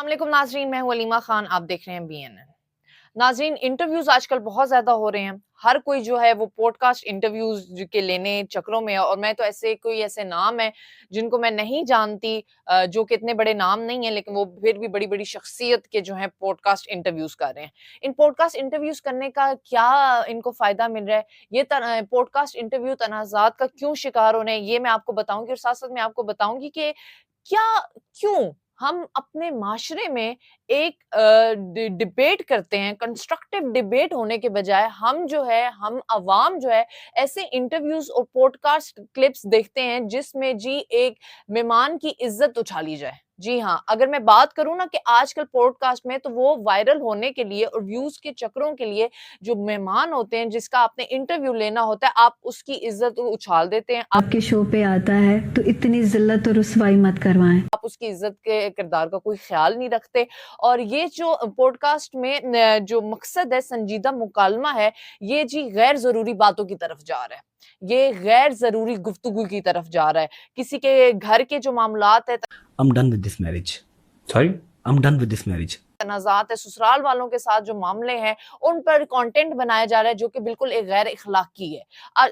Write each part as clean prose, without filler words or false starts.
अस्सलामुअलैकुम नाजरीन, मैं हूं अलीमा खान। आप देख रहे हैं BNN। नाजरीन, इंटरव्यूज आजकल बहुत ज्यादा हो रहे हैं। हर कोई जो है वो पॉडकास्ट इंटरव्यूज के लेने चक्रों में है और मैं तो ऐसे नाम है जिनको मैं नहीं जानती, जो कि इतने बड़े नाम नहीं है लेकिन वो फिर भी बड़ी बड़ी शख्सियत के जो है पॉडकास्ट इंटरव्यूज कर रहे हैं। इन पॉडकास्ट इंटरव्यूज करने का क्या इनको फायदा मिल रहा है, ये पॉडकास्ट इंटरव्यू तनाजात का क्यों शिकार हो रहे हैं, ये मैं आपको बताऊंगी। और साथ साथ मैं आपको बताऊंगी कि क्या क्यों हम अपने माशरे में एक डिबेट करते हैं, कंस्ट्रक्टिव डिबेट होने के बजाय हम अवाम जो है ऐसे इंटरव्यूज और पॉडकास्ट क्लिप्स देखते हैं जिसमें जी एक मेहमान की इज्जत उछाली जाए। जी हाँ, अगर मैं बात करूं ना कि आजकल पॉडकास्ट में तो वो वायरल होने के लिए और व्यूज के चक्रों के लिए जो मेहमान होते हैं जिसका आपने इंटरव्यू लेना होता है, आप उसकी इज्जत उछाल देते हैं। आपके शो पे आता है तो इतनी जिल्लत और रुसवाई मत करवाएं। आप उसकी इज्जत के किरदार का कोई ख्याल नहीं रखते। और ये जो पॉडकास्ट में जो मकसद है, संजीदा मुकालमा है, ये जी गैर जरूरी बातों की तरफ जा रहा है, ये गैर जरूरी गुफ्तगू की तरफ जा रहा है। किसी के घर के जो मामलात है, I'm done with this marriage. Sorry? I'm done with this marriage. तनाज़ात है, ससुराल वालों के साथ जो मामले हैं, उन पर कंटेंट बनाया जा रहा है जो कि बिल्कुल एक गैर इखलाकी है।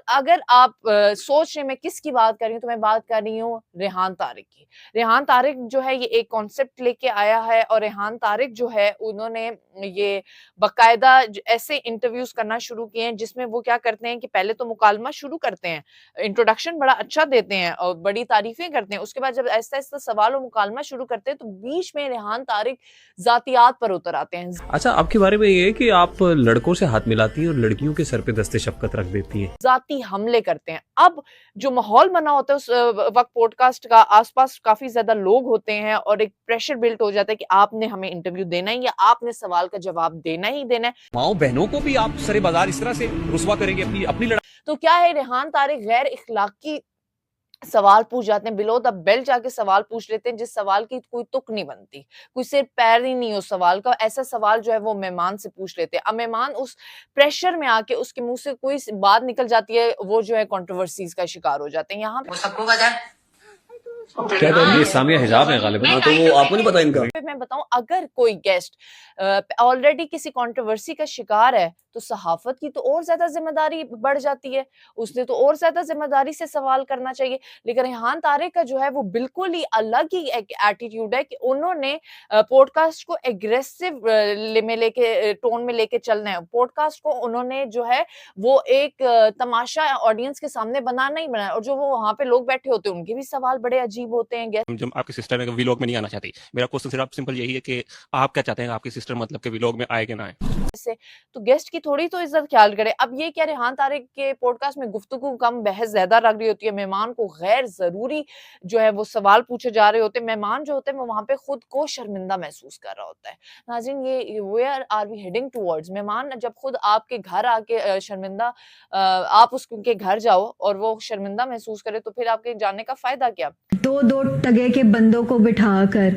अगर आप सोच रहे हैं मैं किसकी बात कर रही हूँ, तो मैं बात कर रही हूँ रेहान तारिक की। रेहान तारिक जो है ये एक कॉन्सेप्ट लेके आया है और रेहान तारिक जो है उन्होंने ये बाकायदा ऐसे इंटरव्यूज करना शुरू किए हैं जिसमें वो क्या करते हैं कि पहले तो मुकालमा शुरू करते हैं, इंट्रोडक्शन बड़ा अच्छा देते हैं और बड़ी तारीफें करते हैं। उसके बाद जब आहिस्ता-आहिस्ता सवाल और मुकालमा शुरू करते हैं तो बीच में रेहान तारिक ज़ातियात पर उतर आते हैं। अच्छा, आपके बारे में ये है कि आप लड़कों से हाथ मिलाती हैं और लड़कियों के सर पे दस्ते शफ़क़त रख देती हैं। ज़ाती हमले करते हैं। अब जो माहौल बना होता है उस वक़्त पॉडकास्ट का, आस-पास काफ़ी ज़्यादा लोग होते हैं और एक प्रेशर बिल्ट हो जाता है कि आपने हमें इंटरव्यू देना है या आपने सवाल का जवाब देना ही देना है। माओ बहनों को भी आप सरे बाजार इस तरह से रुसवा करेंगे अपनी अपनी लड़ाई। तो क्या है, रेहान तारिक गैर इखलाकी सवाल पूछ जाते हैं, बिलो द बेल्ट जाके सवाल पूछ लेते हैं जिस सवाल की कोई तुक नहीं बनती, कोई सिर पैर ही नहीं उस सवाल का। ऐसा सवाल जो है वो मेहमान से पूछ लेते हैं। अब मेहमान उस प्रेशर में आके उसके मुंह से कोई बात निकल जाती है, वो जो है कंट्रोवर्सीज का शिकार हो जाते हैं। यहाँ पे सबको पता है। क्या कह रही है? सामिया हिजाब है गालिबा। हाँ, तो वो आपको नहीं पता इनका। मैं बताऊं, अगर कोई गेस्ट ऑलरेडी किसी कंट्रोवर्सी का शिकार है तो सहाफत की तो और ज्यादा जिम्मेदारी बढ़ जाती है, उसने तो और ज्यादा जिम्मेदारी से सवाल करना चाहिए। लेकिन रेहान तारिक का जो है वो बिल्कुल ही अलग ही एक एटीट्यूड है कि उन्होंने पॉडकास्ट को एग्रेसिव में लेके टोन में लेके चलना है। पॉडकास्ट को उन्होंने जो है वो एक तमाशा ऑडियंस के सामने बनाना ही बनाया। और जो वो वहां पे लोग बैठे होते हैं उनके भी सवाल बड़े अजीब होते हैं। जब आपकी सिस्टर है व्लॉग में नहीं आना चाहती, मेरा क्वेश्चन सिर्फ सिंपल यही है कि आप क्या चाहते हैं आपकी सिस्टर मतलब के व्लॉग में आए कि ना आए? से तो गेस्ट की थोड़ी तो इज्जत ख्याल करे। अब ये क्या, रेहान तारिक के पॉडकास्ट में गुफ्तगू कम बहस ज्यादा लग रही होती है, मेहमान को गैर जरूरी जो है वो सवाल पूछे जा रहे होते हैं। मेहमान जो होते हैं वो वहां पे खुद को शर्मिंदा महसूस कर रहा होता है। नाज़रीन, ये where are we heading towards? मेहमान जब खुद आपके घर आके शर्मिंदा, आप उसके घर जाओ और वो शर्मिंदा महसूस करे तो फिर आपके जाने का फायदा क्या? दो दो टगे के बंदों को बिठाकर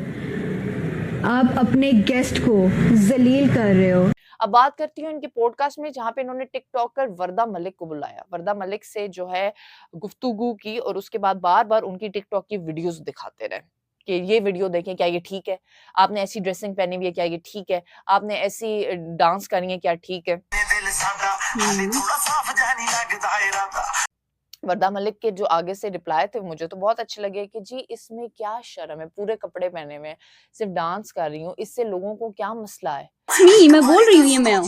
आप अपने गेस्ट को जलील कर रहे हो। अब बात करती हूँ इनके पॉडकास्ट में जहाँ पे इन्होंने टिकटॉकर वर्दा मलिक को बुलाया, वर्दा मलिक से जो है गुफ्तगू की और उसके बाद बार-बार उनकी टिकटॉक की वीडियोस दिखाते रहे कि ये वीडियो देखें, क्या ये ठीक है? आपने ऐसी ड्रेसिंग पहनी हुई है, क्या ये ठीक है? आपने ऐसी डांस करनी है, क्या ठीक है? वर्दा मलिक के जो आगे से रिप्लाई थे मुझे तो बहुत अच्छे लगे कि जी इसमें क्या शर्म है, पूरे कपड़े पहने हुए हैं, सिर्फ डांस कर रही हूँ, इससे लोगों को क्या मसला है? मैं बोल रही हूँ ये मैं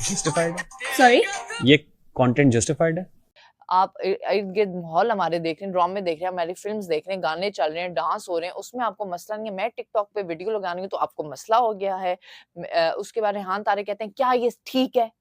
जस्टिफाइड है? सॉरी, ये कंटेंट जस्टिफाइड है? आप इर्द-गिर्द माहौल हमारे देख रहे हैं, ड्रामे देख रहे हैं, हमारी फिल्म्स देख रहे हैं, गाने चल रहे हैं, डांस हो रहे हैं, उसमें आपको मसला नहीं है। मैं टिकटॉक पे वीडियो लगा रही हूँ तो आपको मसला हो गया है। उसके बाद रेहान तारिक कहते हैं क्या ये ठीक है?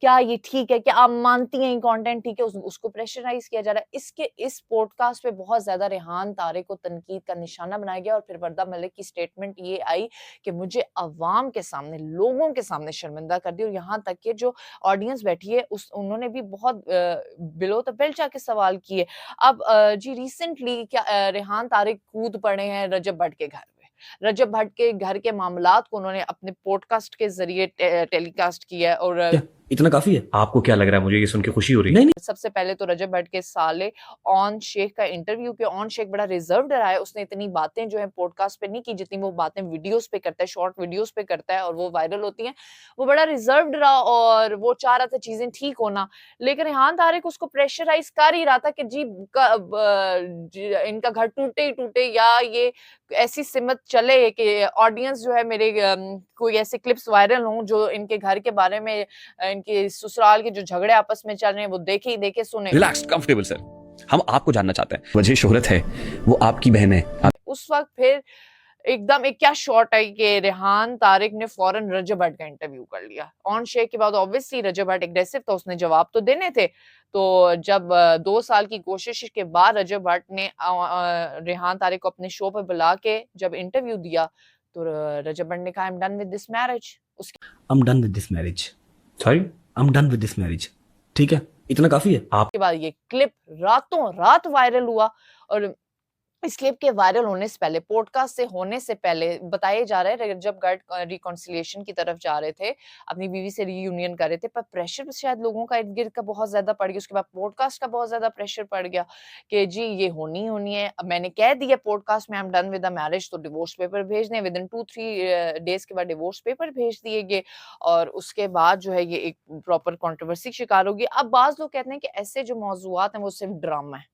क्या ये ठीक है? क्या आप मानती हैं ये कंटेंट ठीक है? उसको प्रेशराइज किया जा रहा है। इस पॉडकास्ट पे बहुत ज़्यादा रेहान तारिक को तनकीद का निशाना बनाया गया और फिर वर्दा मलिक की स्टेटमेंट ये आई कि मुझे अवाम के सामने, लोगों के सामने शर्मिंदा कर दिया। और यहाँ तक कि जो ऑडियंस बैठी है उन्होंने भी बहुत बिलो द बेल्ट जाके सवाल किए। अब जी रिसेंटली क्या रेहान तारिक कूद पड़े हैं रजब भट्ट के घर में। रजब भट्ट के घर के मामलात को उन्होंने अपने पॉडकास्ट के ज़रिए टेलीकास्ट किया है और इतना काफी है। आपको क्या लग रहा है, मुझे ये सुन के खुशी हो रही है? नहीं नहीं, सबसे पहले तो रजब भट्ट के साले ऑन शेख का इंटरव्यू किया। ऑन शेख बड़ा रिजर्व्ड रहा है, उसने इतनी बातें जो है पॉडकास्ट पे नहीं की जितनी वो बातें वीडियोस पे करता है, शॉर्ट वीडियोस पे करता है और वो वायरल होती हैं। वो बड़ा रिजर्व्ड रहा और वो चाह रहा था चीजें ठीक होना, लेकिन रेहान तारिक उसको प्रेशराइज कर ही रहा था कि इनका घर टूटे ही टूटे या ये ऐसी सिमत चले कि ऑडियंस जो है मेरे कोई ऐसे क्लिप्स वायरल हों जो इनके घर के बारे में, इनके ससुराल के जो झगड़े आपस में चल रहे हैं वो देखे ही देखे सुने। Relax, comfortable sir. हम आपको जानना चाहते हैं, वजह शोहरत है, वो आपकी बहन है। उस वक्त फिर एकदम एक क्या शॉट आई कि रेहान तारिक ने फौरन रजब भट्ट का इंटरव्यू कर लिया। ऑन शेख के बाद ऑब्वियसली रजब भट्ट एग्रेसिव था, उसने जवाब तो देने थे। तो जब 2 साल की कोशिश के बाद रजब भट्ट ने रेहान तारिक को अपने शो पे बुला के जब इंटरव्यू दिया तो रजब भट्ट ने कहा I am done with this marriage. उसके I'm done with this marriage. Sorry, I'm done with this marriage. ठीक है, इतना काफी है। बाद ये क्लिप रातों रात वायरल हुआ और इस क्लिप के वायरल होने से पहले, पॉडकास्ट से होने से पहले बताए जा रहे हैं रजब भट्ट रिकॉन्सिलिएशन की तरफ जा रहे थे, अपनी बीवी से रीयूनियन कर रहे थे, पर प्रेशर शायद लोगों का इर्द गिर्द का बहुत ज्यादा पड़ गया। उसके बाद पॉडकास्ट का बहुत ज्यादा प्रेशर पड़ गया कि जी ये होनी होनी है। अब मैंने कह दिया पॉडकास्ट में I am done with the marriage, तो डिवोर्स पेपर भेज दें। विद इन 2-3 डेज के बाद डिवोर्स पेपर भेज दिए गए और उसके बाद जो है ये एक प्रॉपर कंट्रोवर्सी शिकार होगी। अब बाज लोग कहते हैं कि ऐसे जो मौजूआत हैं वो सिर्फ ड्रामा है,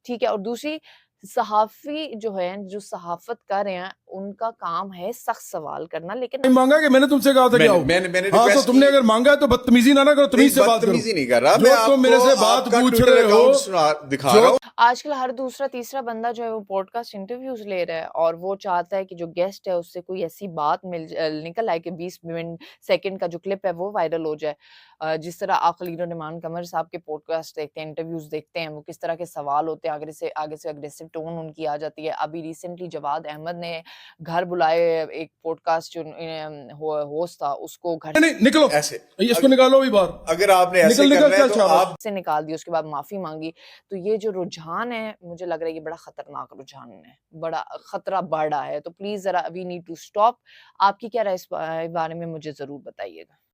ठीक है। और दूसरी, सहाफ़ी जो है, जो सहाफ़त कर रहे हैं, उनका काम है सख्त सवाल करना, लेकिन नहीं मांगा कि मैंने तुमसे कहा था कि आओ। मैंने हाँ, तो request तुमने की। अगर मांगा है तो बदतमीजी ना करो, तमीज से बात करो। बदतमीजी नहीं कर रहा, जो मैं तुम आपको मेरे से बात आपका पूछ Twitter रहे हो, account दिखा रहा हूँ। आजकल हर दूसरा तीसरा बंदा जो है वो पॉडकास्ट इंटरव्यूज ले रहा है और वो चाहता है कि जो गेस्ट है उससे कोई ऐसी बात निकल आए कि 20 सेकंड का जो क्लिप है वो वायरल हो जाए। जिस तरह आप खलील रहमान कमर साहब के पॉडकास्ट देखते हैं, इंटरव्यूज देखते हैं, वो किस तरह के सवाल होते हैं, आगे से अग्रेसिव टोन उनकी आ जाती है। अभी रिसेंटली जवाद अहमद ने घर बुलाए एक पॉडकास्ट जो होस्ट था उसको घर नहीं निकलो, ऐसे इसको निकालो भी बाहर। अगर आपने ऐसे निकल करना है चल तो शाबाश। आप से निकाल दी, उसके बाद माफी मांगी। तो ये जो रुझान है मुझे लग रहा है ये बड़ा खतरनाक रुझान है, बड़ा खतरा बढ़ रहा है। तो प्लीज जरा वी नीड टू स्टॉप। आपकी क्या राय इस बारे में मुझे जरूर बताइएगा।